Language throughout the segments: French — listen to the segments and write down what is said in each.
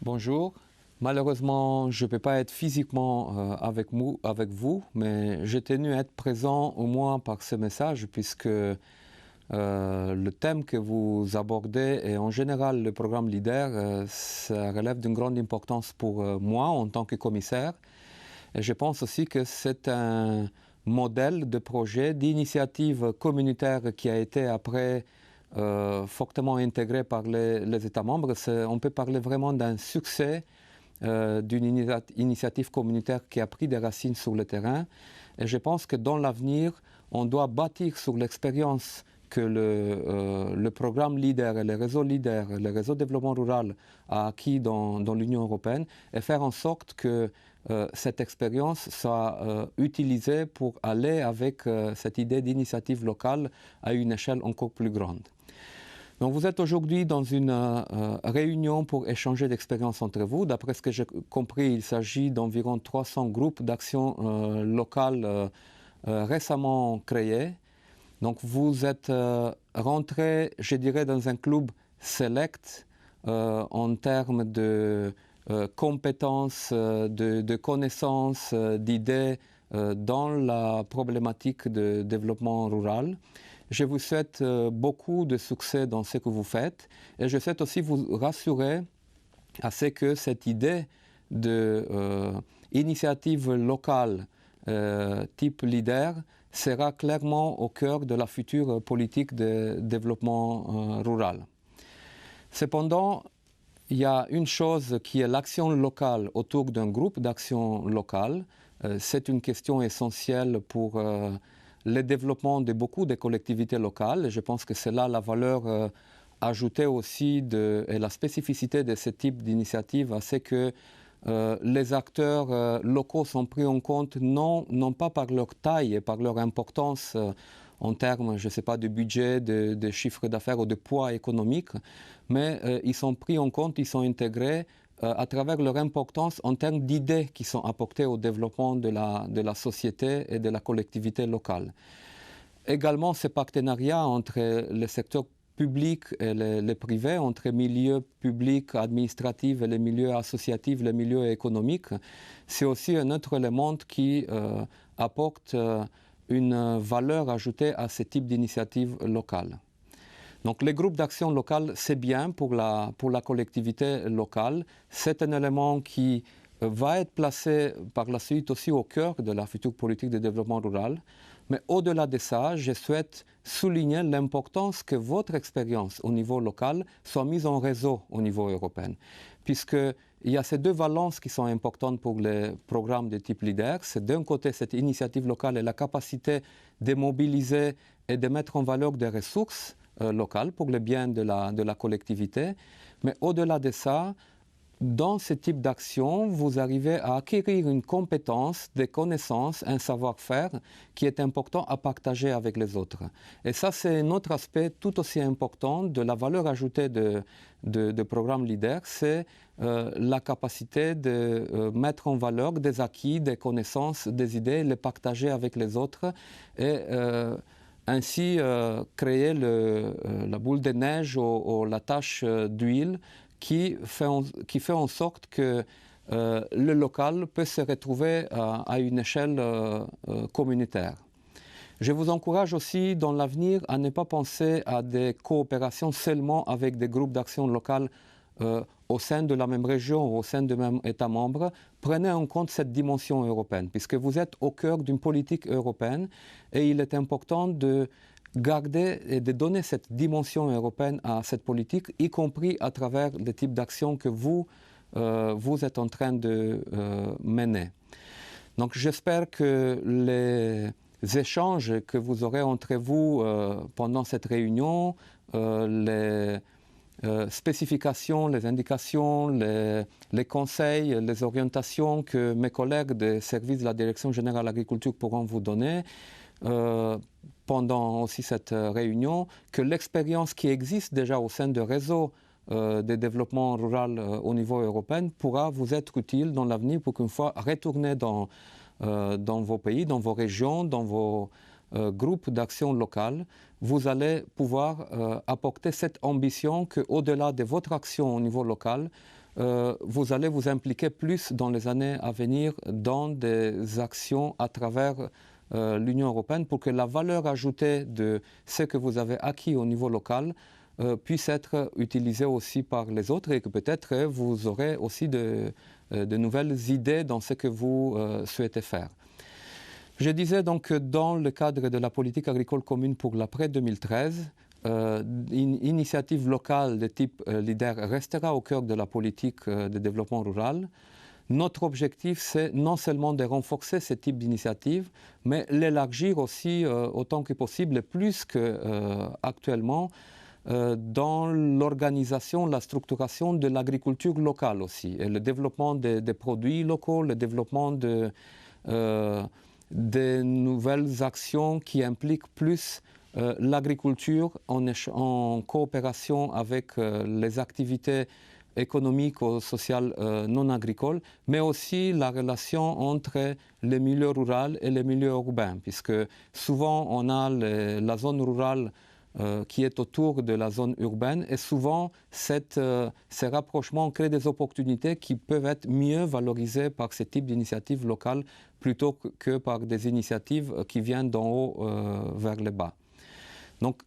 Bonjour. Malheureusement, je ne peux pas être physiquement avec vous, mais j'ai tenu à être présent au moins par ce message, puisque le thème que vous abordez et en général le programme LEADER, ça relève d'une grande importance pour moi en tant que commissaire. Et je pense aussi que c'est un modèle de projet, d'initiative communautaire qui a été après fortement intégré par les États membres. On peut parler vraiment d'un succès d'une initiative communautaire qui a pris des racines sur le terrain. Et je pense que dans l'avenir, on doit bâtir sur l'expérience que le programme LEADER et le réseau LEADER, le réseau de développement rural a acquis dans l'Union européenne et faire en sorte que cette expérience soit utilisée pour aller avec cette idée d'initiative locale à une échelle encore plus grande. Donc vous êtes aujourd'hui dans une réunion pour échanger d'expériences entre vous. D'après ce que j'ai compris, il s'agit d'environ 300 groupes d'action locales récemment créés. Donc vous êtes rentré, je dirais, dans un club select en termes de compétences, de connaissances, d'idées dans la problématique de développement rural. Je vous souhaite beaucoup de succès dans ce que vous faites et je souhaite aussi vous rassurer à ce que cette idée d'initiative locale type LEADER sera clairement au cœur de la future politique de développement rural. Cependant, il y a une chose qui est l'action locale autour d'un groupe d'action locale. C'est une question essentielle pour le développement de beaucoup de collectivités locales. Je pense que c'est là la valeur ajoutée aussi et la spécificité de ce type d'initiative, c'est que les acteurs locaux sont pris en compte non pas par leur taille et par leur importance en termes, je ne sais pas, de budget, de chiffre d'affaires ou de poids économique, mais ils sont pris en compte, ils sont intégrés à travers leur importance en termes d'idées qui sont apportées au développement de la société et de la collectivité locale. Également, ces partenariats entre le secteur public et les privés, entre milieux publics, administratifs et les milieux associatifs, les milieux économiques, c'est aussi un autre élément qui apporte une valeur ajoutée à ce type d'initiative locale. Donc les groupes d'action locale, c'est bien pour la collectivité locale. C'est un élément qui va être placé par la suite aussi au cœur de la future politique de développement rural. Mais au-delà de ça, je souhaite souligner l'importance que votre expérience au niveau local soit mise en réseau au niveau européen. Puisqu'il y a ces deux valences qui sont importantes pour les programmes de type LEADER. C'est d'un côté cette initiative locale et la capacité de mobiliser et de mettre en valeur des ressources locales pour le bien de la collectivité. Mais au-delà de ça, dans ce type d'action, vous arrivez à acquérir une compétence, des connaissances, un savoir-faire qui est important à partager avec les autres. Et ça, c'est un autre aspect tout aussi important de la valeur ajoutée de programme LEADER, c'est la capacité de mettre en valeur des acquis, des connaissances, des idées, les partager avec les autres et ainsi créer la boule de neige ou la tache d'huile qui fait en sorte que le local peut se retrouver à une échelle communautaire. Je vous encourage aussi dans l'avenir à ne pas penser à des coopérations seulement avec des groupes d'action locale au sein de la même région ou au sein du même État membre. Prenez en compte cette dimension européenne, puisque vous êtes au cœur d'une politique européenne et il est important de garder et de donner cette dimension européenne à cette politique, y compris à travers les types d'actions que vous êtes en train de mener. Donc j'espère que les échanges que vous aurez entre vous pendant cette réunion, les spécifications, les indications, les conseils, les orientations que mes collègues des services de la Direction générale de l'agriculture pourront vous donner pendant aussi cette réunion, que l'expérience qui existe déjà au sein du réseau de développement rural au niveau européen pourra vous être utile dans l'avenir pour qu'une fois retourné dans vos pays, dans vos régions, dans vos groupes d'action locale, vous allez pouvoir apporter cette ambition qu'au-delà de votre action au niveau local, vous allez vous impliquer plus dans les années à venir dans des actions à travers l'Union européenne pour que la valeur ajoutée de ce que vous avez acquis au niveau local puisse être utilisée aussi par les autres et que peut-être vous aurez aussi de nouvelles idées dans ce que vous souhaitez faire. Je disais donc que dans le cadre de la politique agricole commune pour l'après 2013, une initiative locale de type LEADER restera au cœur de la politique de développement rural. Notre objectif, c'est non seulement de renforcer ce type d'initiative, mais l'élargir aussi autant que possible, plus qu'actuellement, dans l'organisation, la structuration de l'agriculture locale aussi, et le développement des produits locaux, le développement des nouvelles actions qui impliquent plus l'agriculture en coopération avec les activités économiques ou sociales non agricoles, mais aussi la relation entre le milieu rural et le milieu urbain, puisque souvent on a la zone rurale qui est autour de la zone urbaine et souvent ces rapprochements créent des opportunités qui peuvent être mieux valorisées par ce type d'initiatives locales plutôt que par des initiatives qui viennent d'en haut vers le bas. Donc,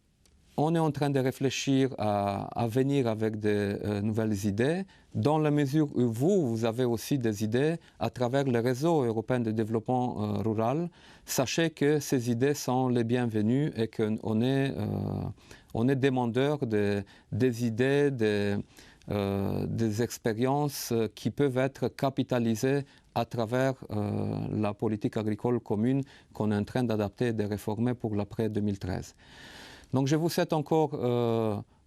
on est en train de réfléchir à venir avec de nouvelles idées, dans la mesure où vous avez aussi des idées à travers le réseau européen de développement rural. Sachez que ces idées sont les bienvenues et qu'on est demandeur des idées, des expériences qui peuvent être capitalisées à travers la politique agricole commune qu'on est en train d'adapter et de réformer pour l'après 2013. Donc je vous souhaite encore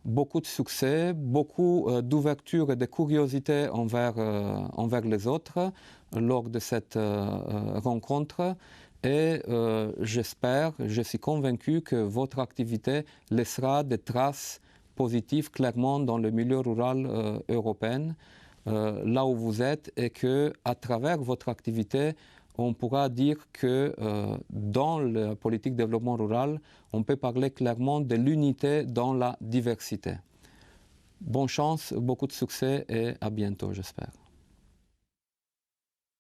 beaucoup de succès, beaucoup d'ouverture et de curiosité envers les autres lors de cette rencontre. Et j'espère, je suis convaincu que votre activité laissera des traces positives clairement dans le milieu rural européen, là où vous êtes, et qu'à travers votre activité, on pourra dire que dans la politique de développement rural, on peut parler clairement de l'unité dans la diversité. Bonne chance, beaucoup de succès et à bientôt, j'espère.